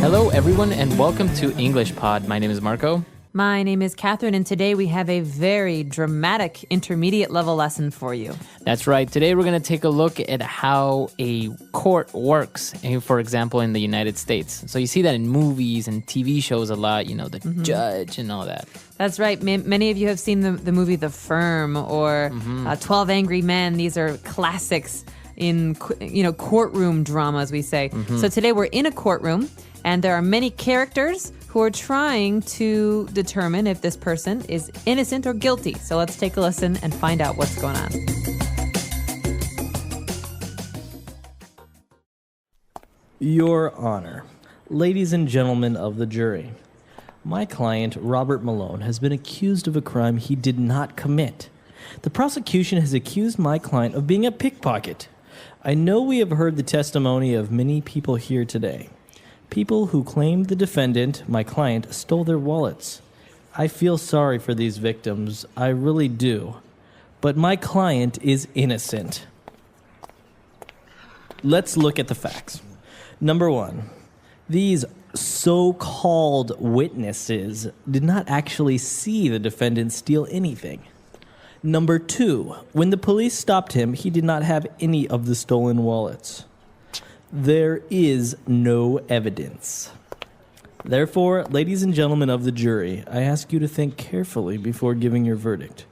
Hello, everyone, and welcome to English Pod. My name is Marco. My name is Catherine, and today we have a very dramatic intermediate level lesson for you. That's right. Today we're going to take a look at how a court works, for example, in the United States. So you see that in movies and TV shows a lot, the judge and all that. That's right. Many of you have seen the movie The Firm or 12 Angry Men. These are classics in courtroom drama, as we say. So today we're in a courtroom, and there are many characters who are trying to determine if this person is innocent or guilty. So let's take a listen and find out what's going on. Your Honor, ladies and gentlemen of the jury, my client, Robert Malone, has been accused of a crime he did not commit. The prosecution has accused my client of being a pickpocket. I know we have heard the testimony of many people here today. People who claimed the defendant, my client, stole their wallets. I feel sorry for these victims. I really do. But my client is innocent. Let's look at the facts. Number one, these so-called witnesses did not actually see the defendant steal anything. Number two, when the police stopped him, he did not have any of the stolen wallets. There is no evidence. Therefore, ladies and gentlemen of the jury, I ask you to think carefully before giving your verdict.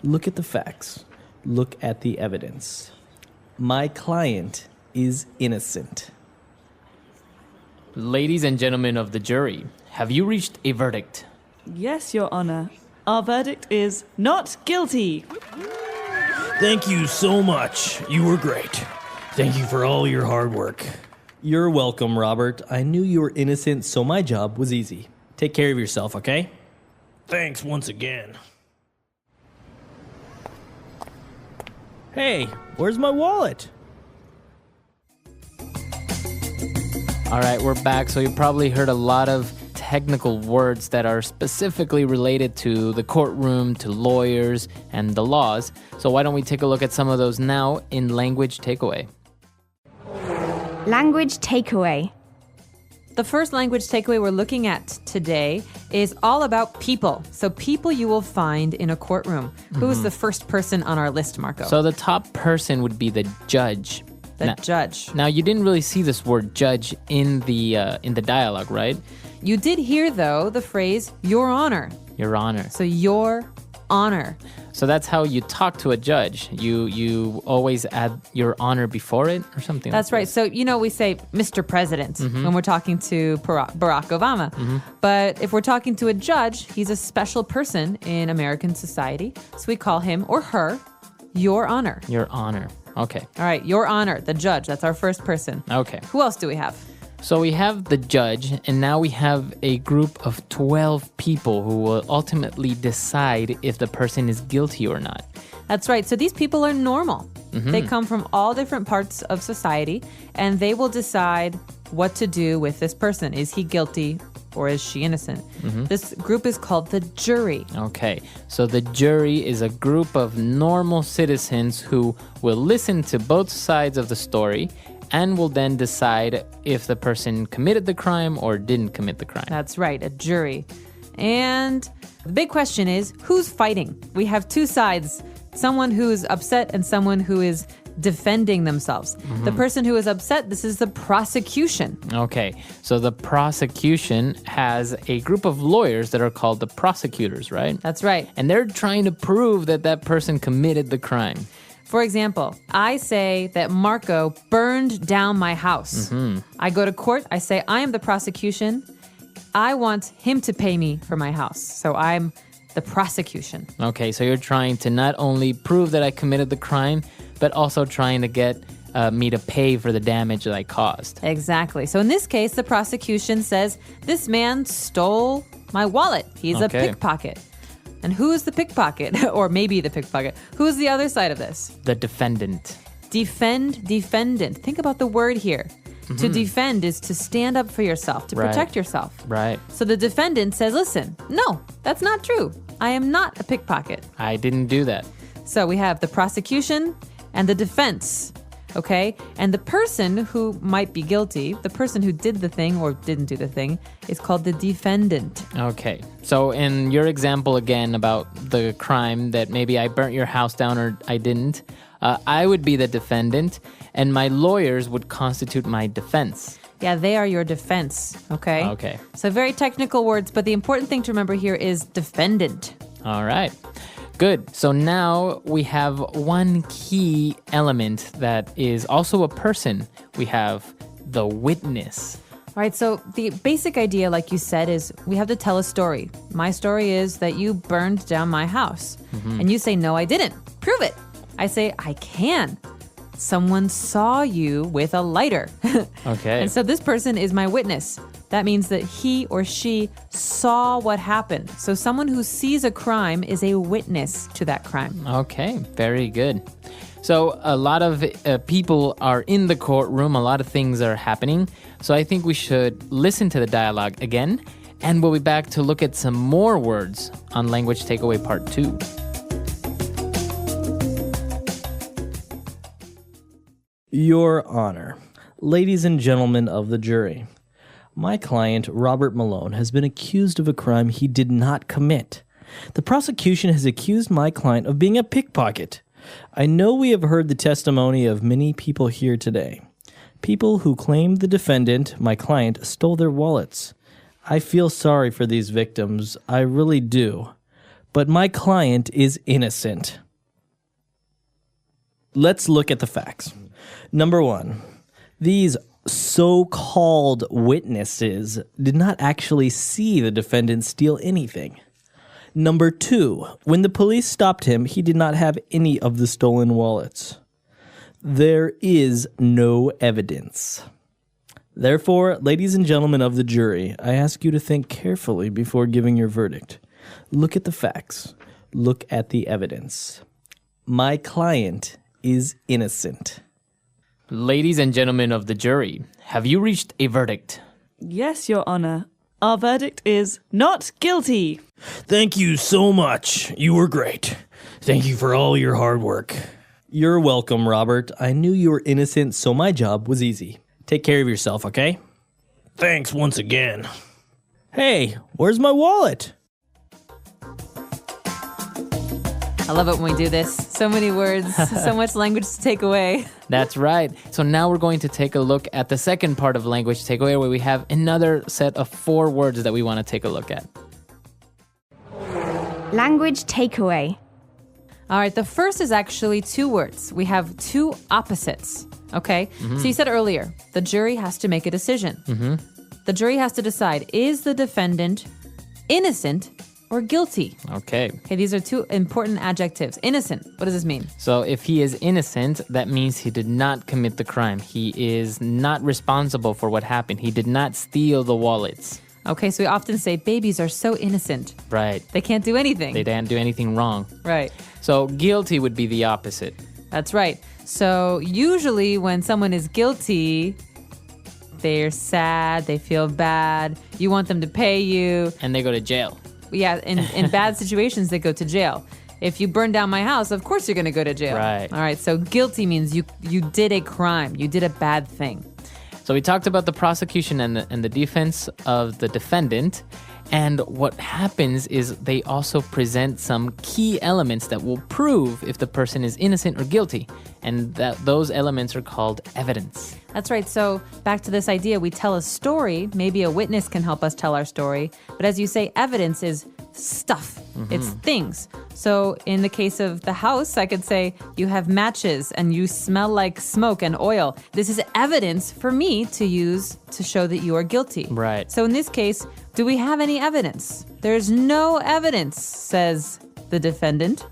Look at the facts. Look at the evidence. My client is innocent. Ladies and gentlemen of the jury, have you reached a verdict? Yes, Your Honor. Our verdict is not guilty. Thank you so much. You were great. Thank you for all your hard work. You're welcome, Robert. I knew you were innocent, so my job was easy. Take care of yourself, okay? Thanks once again. Hey, where's my wallet? All right, we're back. So you probably heard a lot of technical words that are specifically related to the courtroom, to lawyers, and the laws. So why don't we take a look at some of those now in Language Takeaway. Language takeaway. The first language takeaway we're looking at today is all about people. So people you will find in a courtroom. Who's the first person on our list, Marco? So the top person would be the judge. Judge. Now, you didn't really see this word judge in the dialogue, right? You did hear, though, the phrase, Your Honor. Your Honor. So, Your Honor. So that's how you talk to a judge. You always add Your Honor before it or something That's like right. So, we say Mr. President when we're talking to Barack Obama. But if we're talking to a judge, he's a special person in American society. So we call him or her Your Honor. Your Honor. Okay. All right. Your Honor, the judge. That's our first person. Okay. Who else do we have? So we have the judge, and now we have a group of 12 people who will ultimately decide if the person is guilty or not. That's right. So these people are normal. They come from all different parts of society, and they will decide what to do with this person. Is he guilty or is she innocent? This group is called the jury. Okay. So the jury is a group of normal citizens who will listen to both sides of the story and will then decide if the person committed the crime or didn't commit the crime. That's right, a jury. And the big question is, who's fighting? We have two sides, someone who's upset and someone who is defending themselves. The person who is upset, this is the prosecution. Okay, so the prosecution has a group of lawyers that are called the prosecutors, right? That's right. And they're trying to prove that that person committed the crime. For example, I say that Marco burned down my house. I go to court, I say, I am the prosecution. I want him to pay me for my house. So I'm the prosecution. Okay, so you're trying to not only prove that I committed the crime, but also trying to get me to pay for the damage that I caused. Exactly. So in this case, the prosecution says, this man stole my wallet. He's a pickpocket. And who's the pickpocket? Or maybe the pickpocket. Who's the other side of this? The defendant. Defendant. Think about the word here. To defend is to stand up for yourself, to protect yourself. Right. So the defendant says, listen, no, that's not true. I am not a pickpocket. I didn't do that. So we have the prosecution and the defense. Okay? And the person who might be guilty, the person who did the thing or didn't do the thing, is called the defendant. Okay. So in your example again about the crime that maybe I burnt your house down or I didn't, I would be the defendant and my lawyers would constitute my defense. Yeah, they are your defense. Okay? Okay. So very technical words, but the important thing to remember here is defendant. All right. Good. So now we have one key element that is also a person. We have the witness. All right, so the basic idea, like you said, is we have to tell a story. My story is that you burned down my house. And you say, no, I didn't. Prove it. I say, I can. Someone saw you with a lighter. Okay. And so this person is my witness. That means that he or she saw what happened. So someone who sees a crime is a witness to that crime. Okay, very good. So a lot of people are in the courtroom. A lot of things are happening. So I think we should listen to the dialogue again. And we'll be back to look at some more words on Language Takeaway Part 2. Your Honor, ladies and gentlemen of the jury, my client, Robert Malone, has been accused of a crime he did not commit. The prosecution has accused my client of being a pickpocket. I know we have heard the testimony of many people here today. People who claim the defendant, my client, stole their wallets. I feel sorry for these victims, I really do. But my client is innocent. Let's look at the facts. Number one, these so-called witnesses did not actually see the defendant steal anything. Number two, when the police stopped him, he did not have any of the stolen wallets. There is no evidence. Therefore, ladies and gentlemen of the jury, I ask you to think carefully before giving your verdict. Look at the facts. Look at the evidence. My client is innocent. Ladies and gentlemen of the jury, have you reached a verdict? Yes, Your Honor. Our verdict is not guilty. Thank you so much. You were great. Thank you for all your hard work. You're welcome, Robert. I knew you were innocent, so my job was easy. Take care of yourself, okay? Thanks once again. Hey, where's my wallet? I love it when we do this. So many words, so much language to take away. That's right. So now we're going to take a look at the second part of Language Takeaway, where we have another set of 4 words that we want to take a look at. Language takeaway. All right, the first is actually 2 words. We have 2 opposites, okay? So you said earlier, the jury has to make a decision. The jury has to decide, is the defendant innocent or guilty? Okay. Okay, these are 2 important adjectives. Innocent, what does this mean? So if he is innocent, that means he did not commit the crime. He is not responsible for what happened. He did not steal the wallets. Okay, so we often say babies are so innocent. Right. They can't do anything. They didn't do anything wrong. Right. So guilty would be the opposite. That's right. So usually when someone is guilty, they're sad, they feel bad, you want them to pay you. And they go to jail. Yeah, in bad situations, they go to jail. If you burn down my house, of course you're going to go to jail. Right. All right, so guilty means you did a crime. You did a bad thing. So we talked about the prosecution and the defense of the defendant. And what happens is they also present some key elements that will prove if the person is innocent or guilty. And those elements are called evidence. That's right. So back to this idea, we tell a story. Maybe a witness can help us tell our story. But as you say, evidence is stuff. It's things. So in the case of the house, I could say you have matches and you smell like smoke and oil. This is evidence for me to use to show that you are guilty. Right. So in this case, do we have any evidence? There's no evidence, says the defendant.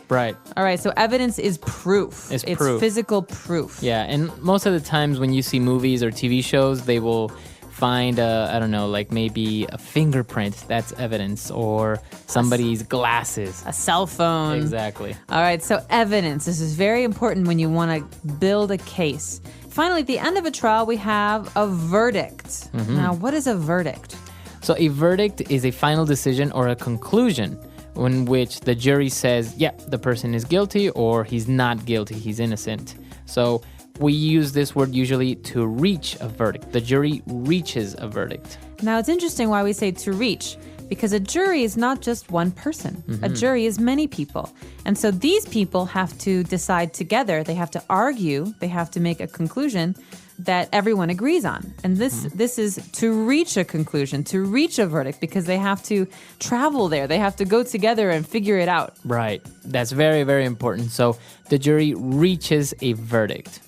Right. All right, so evidence is proof. It's proof. Physical proof. Yeah, and most of the times when you see movies or TV shows, they will find I don't know, like maybe a fingerprint, that's evidence, or somebody's glasses. A cell phone. Exactly. All right, so evidence. This is very important when you want to build a case. Finally, at the end of a trial, we have a verdict. Now, what is a verdict? So a verdict is a final decision or a conclusion in which the jury says, yeah, the person is guilty or he's not guilty, he's innocent. So we use this word usually to reach a verdict. The jury reaches a verdict. Now, it's interesting why we say to reach, because a jury is not just one person. A jury is many people. And so these people have to decide together. They have to argue. They have to make a conclusion that everyone agrees on. And this is to reach a conclusion, to reach a verdict, because they have to travel there. They have to go together and figure it out. Right. That's very, very important. So the jury reaches a verdict.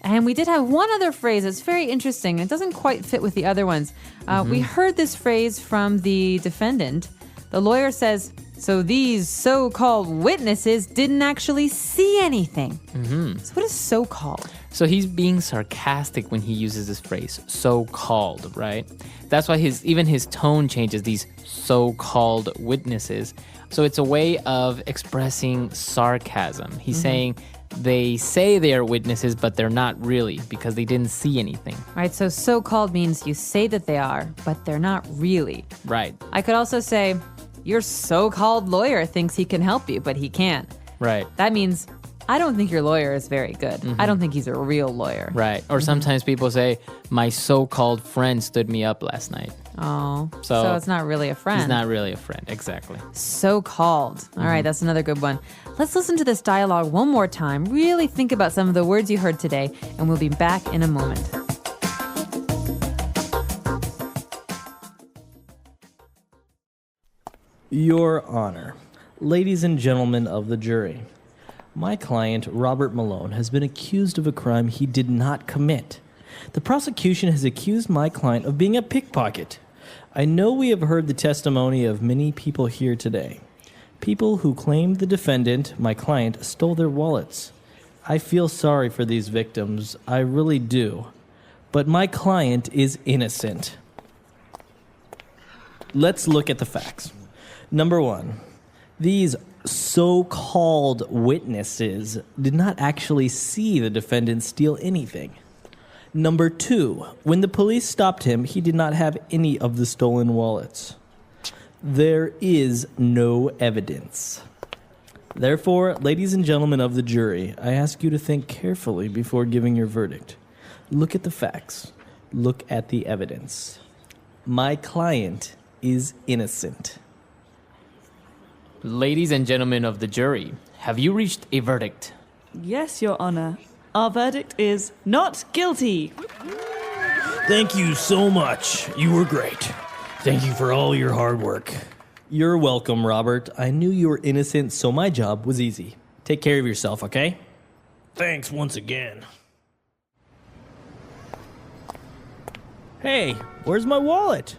And we did have one other phrase that's very interesting. It doesn't quite fit with the other ones. We heard this phrase from the defendant. The lawyer says, so these so-called witnesses didn't actually see anything. So what is so-called? So he's being sarcastic when he uses this phrase, so-called, right? That's why even his tone changes, these so-called witnesses. So it's a way of expressing sarcasm. He's saying they say they are witnesses, but they're not really because they didn't see anything. Right, so so-called means you say that they are, but they're not really. Right, I could also say, your so-called lawyer thinks he can help you, but he can't. right, That means, I don't think your lawyer is very good. I don't think he's a real lawyer. right. Or sometimes people say, my so-called friend stood me up last night. Oh, So so it's not really a friend. He's not really a friend, exactly. So-called. All right, that's another good one. Let's listen to this dialogue one more time. Really think about some of the words you heard today, and we'll be back in a moment. Your Honor, ladies and gentlemen of the jury, my client, Robert Malone, has been accused of a crime he did not commit. The prosecution has accused my client of being a pickpocket. I know we have heard the testimony of many people here today. People who claimed the defendant, my client, stole their wallets. I feel sorry for these victims, I really do. But my client is innocent. Let's look at the facts. Number one, these so-called witnesses did not actually see the defendant steal anything. Number two, when the police stopped him, he did not have any of the stolen wallets. There is no evidence. Therefore, ladies and gentlemen of the jury, I ask you to think carefully before giving your verdict. Look at the facts. Look at the evidence. My client is innocent. Ladies and gentlemen of the jury, have you reached a verdict? Yes, Your Honor. Our verdict is not guilty. Thank you so much. You were great. Thank you for all your hard work. You're welcome, Robert. I knew you were innocent, so my job was easy. Take care of yourself, okay? Thanks once again. Hey, where's my wallet?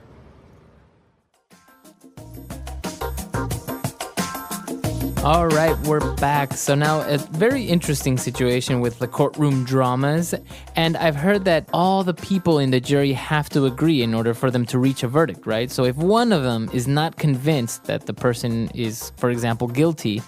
All right, we're back. So now a very interesting situation with the courtroom dramas. And I've heard that all the people in the jury have to agree in order for them to reach a verdict, right? So if one of them is not convinced that the person is, for example, guilty,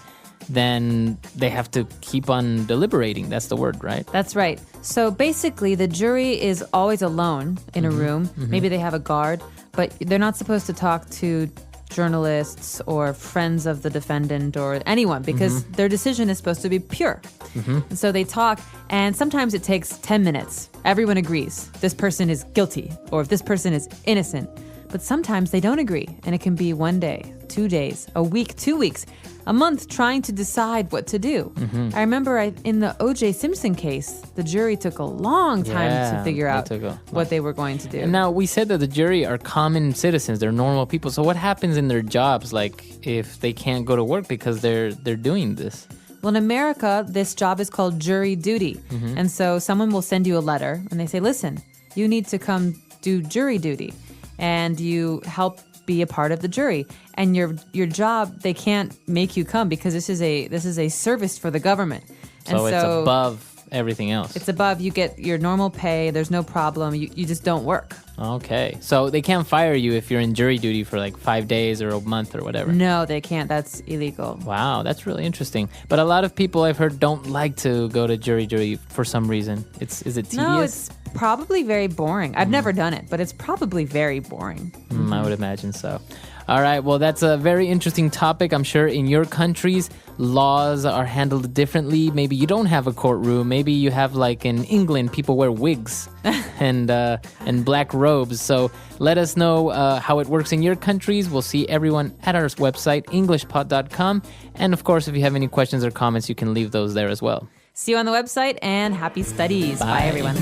then they have to keep on deliberating. That's the word, right? That's right. So basically, the jury is always alone in a room. Maybe they have a guard, but they're not supposed to talk to journalists or friends of the defendant or anyone because their decision is supposed to be pure. And so they talk, and sometimes it takes 10 minutes. Everyone agrees this person is guilty or if this person is innocent. But sometimes they don't agree, and it can be 1 day, 2 days, a week, 2 weeks, a month trying to decide what to do. I remember in the O.J. Simpson case, the jury took a long time to figure out what they were going to do. And now, we said that the jury are common citizens. They're normal people. So what happens in their jobs, like if they can't go to work because they're doing this? Well, in America, this job is called jury duty. And so someone will send you a letter, and they say, listen, you need to come do jury duty. And you help be a part of the jury. And your job, they can't make you come because this is a service for the government. And so it's above everything else. It's above. You get your normal pay. There's no problem. You just don't work. Okay. So they can't fire you if you're in jury duty for like 5 days or a month or whatever. No, they can't. That's illegal. Wow, that's really interesting. But a lot of people I've heard don't like to go to jury duty for some reason. Is it tedious? No, probably very boring. I've never done it, but it's probably very boring. I would imagine so. All right, well, that's a very interesting topic. I'm sure in your countries, laws are handled differently. Maybe you don't have a courtroom. Maybe you have, like in England, people wear wigs and black robes. So let us know how it works in your countries. We'll see everyone at our website, englishpod.com. And of course, if you have any questions or comments, you can leave those there as well. See you on the website, and happy studies. Bye everyone.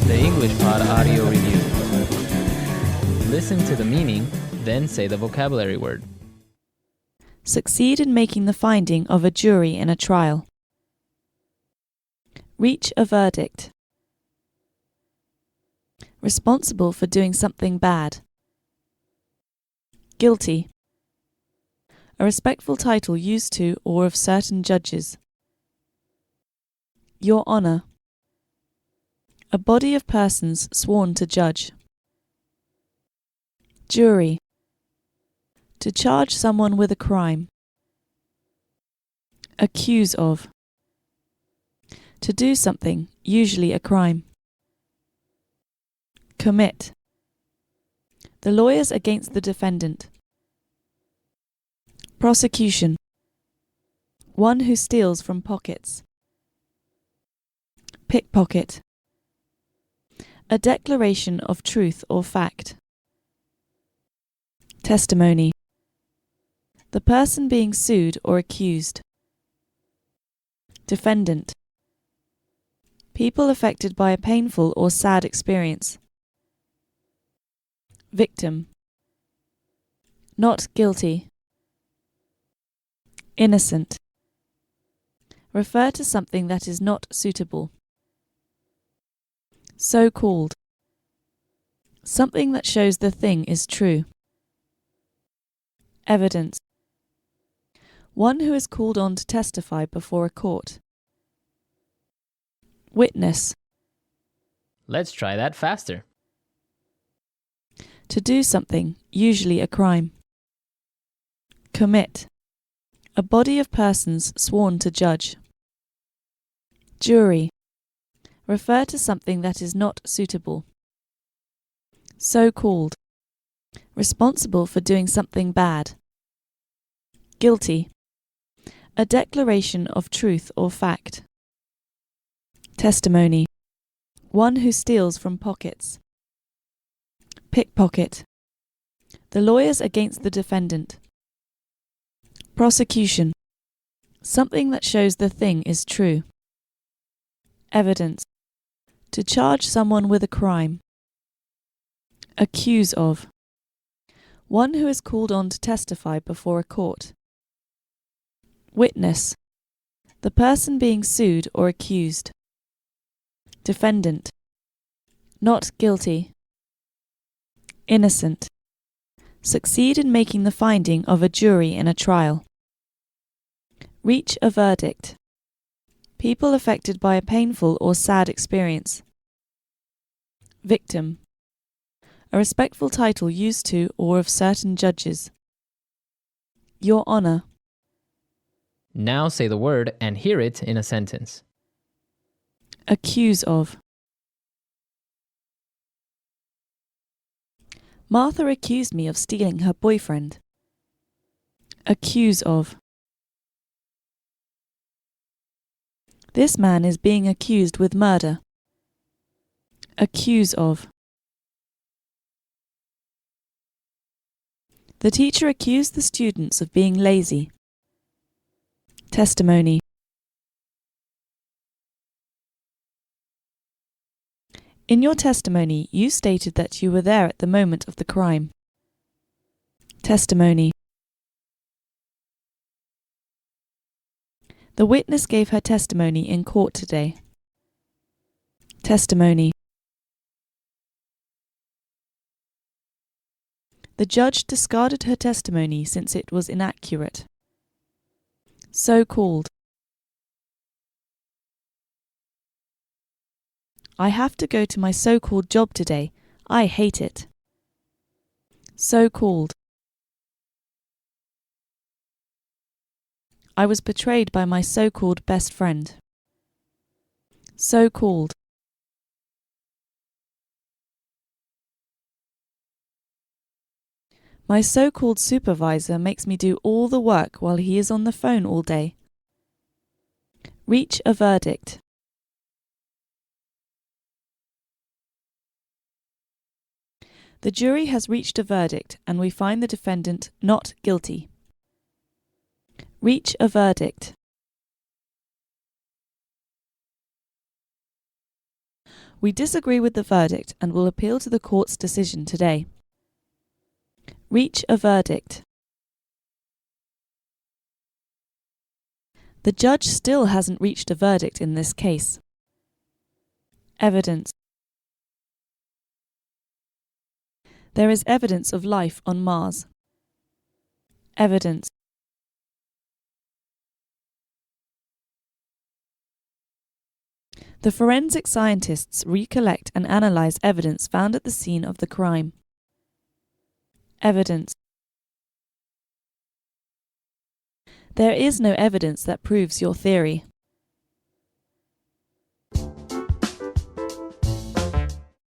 The English Pod Audio Review. Listen to the meaning, then say the vocabulary word. Succeed in making the finding of a jury in a trial. Reach a verdict. Responsible for doing something bad. Guilty. A respectful title used to or of certain judges. Your Honour. A body of persons sworn to judge. Jury. To charge someone with a crime. Accuse of. To do something, usually a crime. Commit. The lawyers against the defendant. Prosecution. One who steals from pockets. Pickpocket. A declaration of truth or fact. Testimony. The person being sued or accused. Defendant. People affected by a painful or sad experience. Victim. Not guilty. Innocent. Refer to something that is not suitable. So-called. Something that shows the thing is true. Evidence. One who is called on to testify before a court. Witness. Let's try that faster. To do something, usually a crime. Commit. A body of persons sworn to judge. Jury. Refer to something that is not suitable. So-called. Responsible for doing something bad. Guilty. A declaration of truth or fact. Testimony. One who steals from pockets. Pickpocket. The lawyers against the defendant. Prosecution. Something that shows the thing is true. Evidence. To charge someone with a crime. Accuse of. One who is called on to testify before a court. Witness. The person being sued or accused. Defendant. Not guilty. Innocent. Succeed in making the finding of a jury in a trial. Reach a verdict. People affected by a painful or sad experience. Victim. A respectful title used to or of certain judges. Your Honour. Now say the word and hear it in a sentence. Accuse of. Martha accused me of stealing her boyfriend. Accuse of. This man is being accused with murder. Accuse of. The teacher accused the students of being lazy. Testimony. In your testimony, you stated that you were there at the moment of the crime. Testimony. The witness gave her testimony in court today. Testimony. The judge discarded her testimony since it was inaccurate. So-called. I have to go to my so-called job today. I hate it. So-called. I was betrayed by my so-called best friend. So-called. My so-called supervisor makes me do all the work while he is on the phone all day. Reach a verdict. The jury has reached a verdict and we find the defendant not guilty. Reach a verdict. We disagree with the verdict and will appeal to the court's decision today. Reach a verdict. The judge still hasn't reached a verdict in this case. Evidence. There is evidence of life on Mars. Evidence. The forensic scientists recollect and analyze evidence found at the scene of the crime. Evidence. There is no evidence that proves your theory.